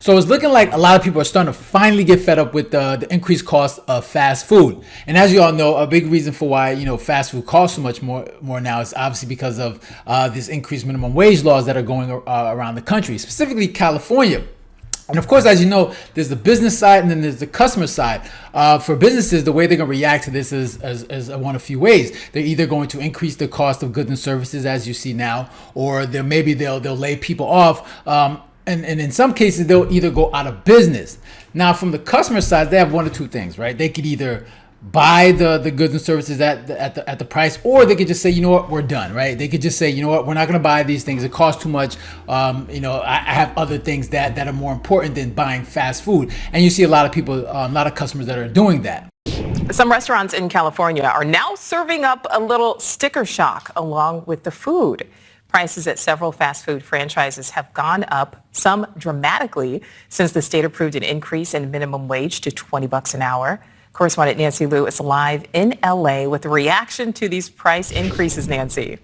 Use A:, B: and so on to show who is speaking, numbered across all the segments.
A: So it's looking like a lot of people are starting to finally get fed up with the increased cost of fast food. And as you all know, a big reason for why fast food costs so much more now is obviously because of these increased minimum wage laws that are going around the country, specifically California. And of course, as you know, there's the business side and then there's the customer side. For businesses, the way they're going to react to this is one of few ways. They're either going to increase the cost of goods and services, as you see now, or they'll lay people off. And in some cases, they'll either go out of business. Now, from the customer side, they have one or two things, right? They could either buy the goods and services at the price, or they could just say, you know what, we're done, right? They could just say, you know what, we're not going to buy these things. It costs too much. I have other things that are more important than buying fast food. And you see a lot of people, a lot of customers that are doing that.
B: Some restaurants in California are now serving up a little sticker shock along with the food. Prices at several fast food franchises have gone up, some dramatically, since the state approved an increase in minimum wage to $20 an hour. Correspondent Nancy Liu is live in LA with a reaction to these price increases, Nancy.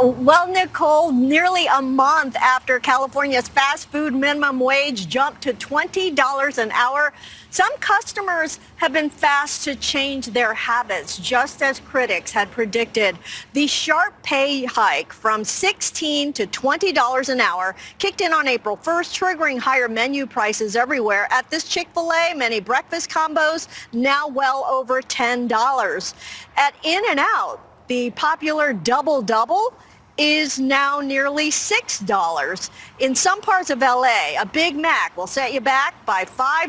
C: Well, Nicole, nearly a month after California's fast food minimum wage jumped to $20 an hour, some customers have been fast to change their habits, just as critics had predicted. The sharp pay hike from $16 to $20 an hour kicked in on April 1st, triggering higher menu prices everywhere. At this Chick-fil-A, many breakfast combos now well over $10. At In-N-Out, the popular double-double is now nearly $6. In some parts of LA, a Big Mac will set you back by $5,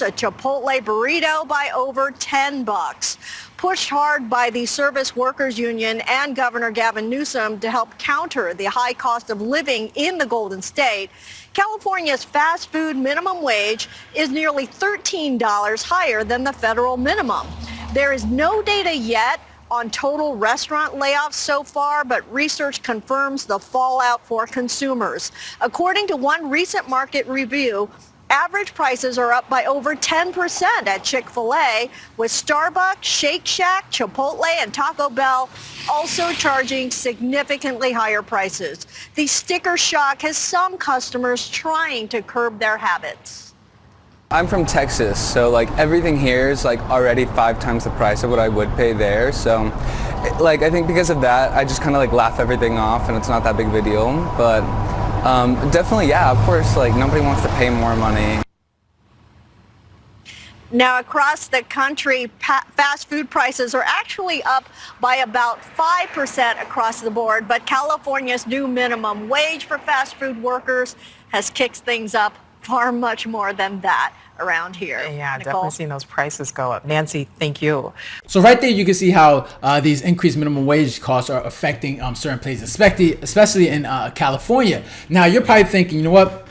C: a Chipotle burrito by over $10. Pushed hard by the Service Workers Union and Governor Gavin Newsom to help counter the high cost of living in the Golden State, California's fast food minimum wage is nearly $13 higher than the federal minimum. There is no data yet on total restaurant layoffs so far, but research confirms the fallout for consumers. According to one recent market review, average prices are up by over 10% at Chick-fil-A, with Starbucks, Shake Shack, Chipotle, and Taco Bell also charging significantly higher prices. The sticker shock has some customers trying to curb their habits.
D: I'm from Texas, so everything here is already 5 times the price of what I would pay there. So I think because of that, I just kind of laugh everything off, and it's not that big of a deal. But definitely, yeah, of course, nobody wants to pay more money.
C: Now, across the country, fast food prices are actually up by about 5% across the board, but California's new minimum wage for fast food workers has kicked things up far much more than that around here.
B: Yeah,
C: Nicole?
B: definitely seeing those prices go up. Nancy, thank you.
A: So right there, you can see how these increased minimum wage costs are affecting certain places, especially in California. Now, you're probably thinking, you know what?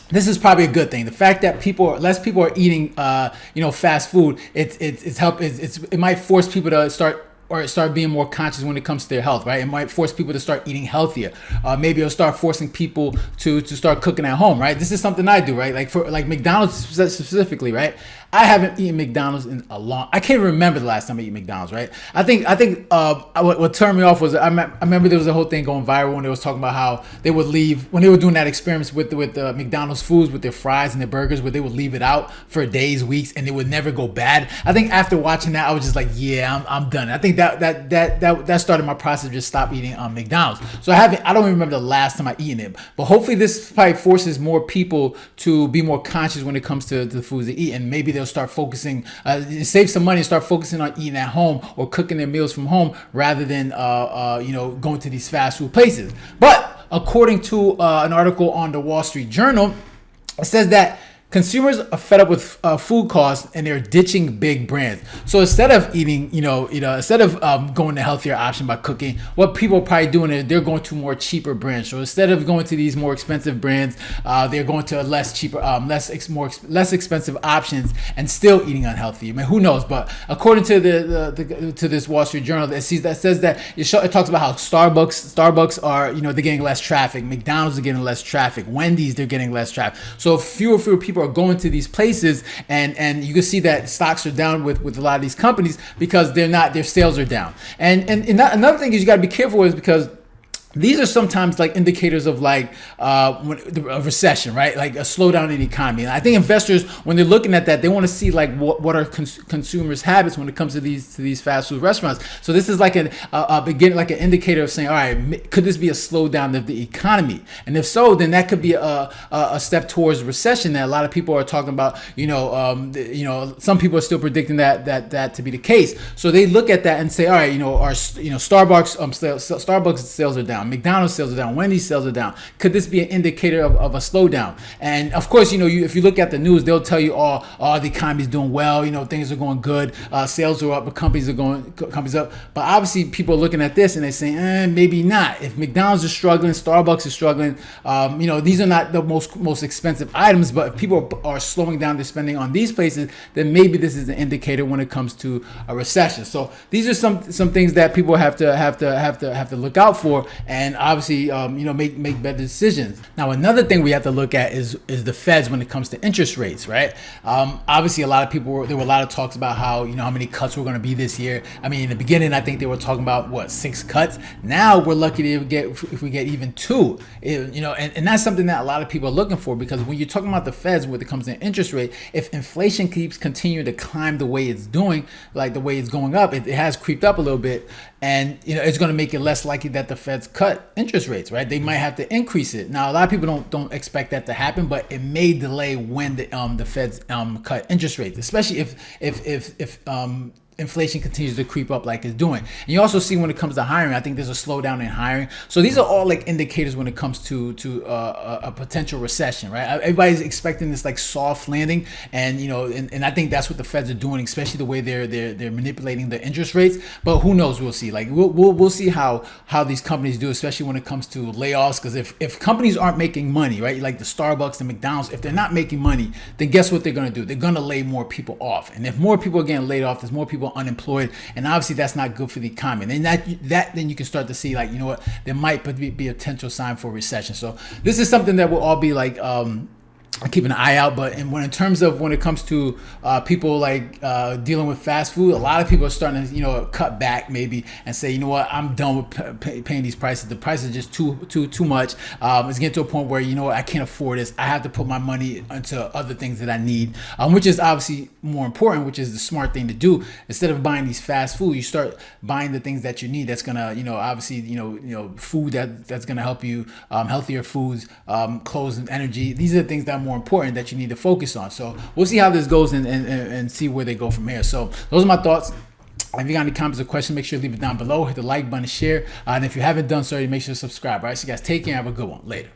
A: This is probably a good thing. The fact that less people are eating, fast food, it might force people to start being more conscious when it comes to their health, right? It might force people to start eating healthier. Maybe it'll start forcing people to start cooking at home, right? This is something I do, right? For McDonald's specifically, right? I haven't eaten McDonald's in a long. I can't remember the last time I ate McDonald's, right? I think what turned me off was I remember there was a whole thing going viral when they was talking about how they would leave when they were doing that experiments with the McDonald's foods with their fries and their burgers, where they would leave it out for days, weeks, and it would never go bad. I think after watching that, I was just like, yeah, I'm done. I think that started my process of just stop eating McDonald's. So I don't even remember the last time I eaten it. But hopefully this probably forces more people to be more conscious when it comes to the foods they eat, and maybe they'll start focusing, save some money and start focusing on eating at home or cooking their meals from home rather than going to these fast food places. But according to an article on the Wall Street Journal, it says that consumers are fed up with food costs and they're ditching big brands. So instead of eating, instead of going the healthier option by cooking, what people are probably doing is they're going to more cheaper brands. So instead of going to these more expensive brands, they're going to less expensive options and still eating unhealthy. I mean, who knows? But according to to this Wall Street Journal, that says that it talks about how Starbucks are, they're getting less traffic. McDonald's are getting less traffic. Wendy's, they're getting less traffic. So fewer people are going to these places, and you can see that stocks are down with a lot of these companies because their sales are down. And another thing is you got to be careful is because these are sometimes like indicators of like a recession, right? Like a slowdown in the economy. And I think investors, when they're looking at that, they want to see like what are consumers' habits when it comes to these fast food restaurants. So this is like a beginning, like an indicator of saying, all right, could this be a slowdown of the economy? And if so, then that could be a step towards recession that a lot of people are talking about. Some people are still predicting that to be the case. So they look at that and say, all right, Starbucks sales are down. McDonald's sales are down. Wendy's sales are down. Could this be an indicator of a slowdown? And of course, if you look at the news, they'll tell you, the economy's doing well. Things are going good. Sales are up, but companies up. But obviously, people are looking at this and they're saying, maybe not. If McDonald's is struggling, Starbucks is struggling. These are not the most expensive items. But if people are slowing down their spending on these places, then maybe this is an indicator when it comes to a recession. So these are some things that people have to look out for. And obviously, make better decisions. Now, another thing we have to look at is the Feds when it comes to interest rates, right? Obviously, there were a lot of talks about how many cuts were going to be this year. I mean, in the beginning, I think they were talking about 6 cuts. Now we're lucky to if we get even 2. And that's something that a lot of people are looking for, because when you're talking about the Feds when it comes to interest rate, if inflation keeps continuing to climb the way it's doing, like the way it's going up, it has creeped up a little bit, and it's going to make it less likely that the Feds cut interest rates, right? They might have to increase it. Now, a lot of people don't expect that to happen, but it may delay when the Feds cut interest rates, especially if inflation continues to creep up like it's doing. And you also see when it comes to hiring, I think there's a slowdown in hiring. So these are all like indicators when it comes to a potential recession, right? Everybody's expecting this like soft landing, and and I think that's what the Feds are doing, especially the way they're manipulating the interest rates. But who knows? We'll see. Like we'll see how these companies do, especially when it comes to layoffs. Because if companies aren't making money, right, like the Starbucks and McDonald's, if they're not making money, then guess what they're going to do? They're going to lay more people off. And if more people are getting laid off, there's more people unemployed, and obviously that's not good for the economy. And then you can start to see, like, there might be a potential sign for recession. So this is something that will all be like keep an eye out. But when it comes to people like dealing with fast food, a lot of people are starting to cut back maybe and say, I'm done with paying these prices. The price is just too much. It's getting to a point where I can't afford this. I have to put my money into other things that I need, which is obviously more important, which is the smart thing to do. Instead of buying these fast food, you start buying the things that you need. That's gonna obviously food that's gonna help you, healthier foods, clothes and energy. These are the things that are more important that you need to focus on. So we'll see how this goes and see where they go from here. So those are my thoughts. If you got any comments or questions, make sure to leave it down below. Hit the like button, share, and if you haven't done so, make sure to subscribe. All right, so you guys take care and have a good one. Later.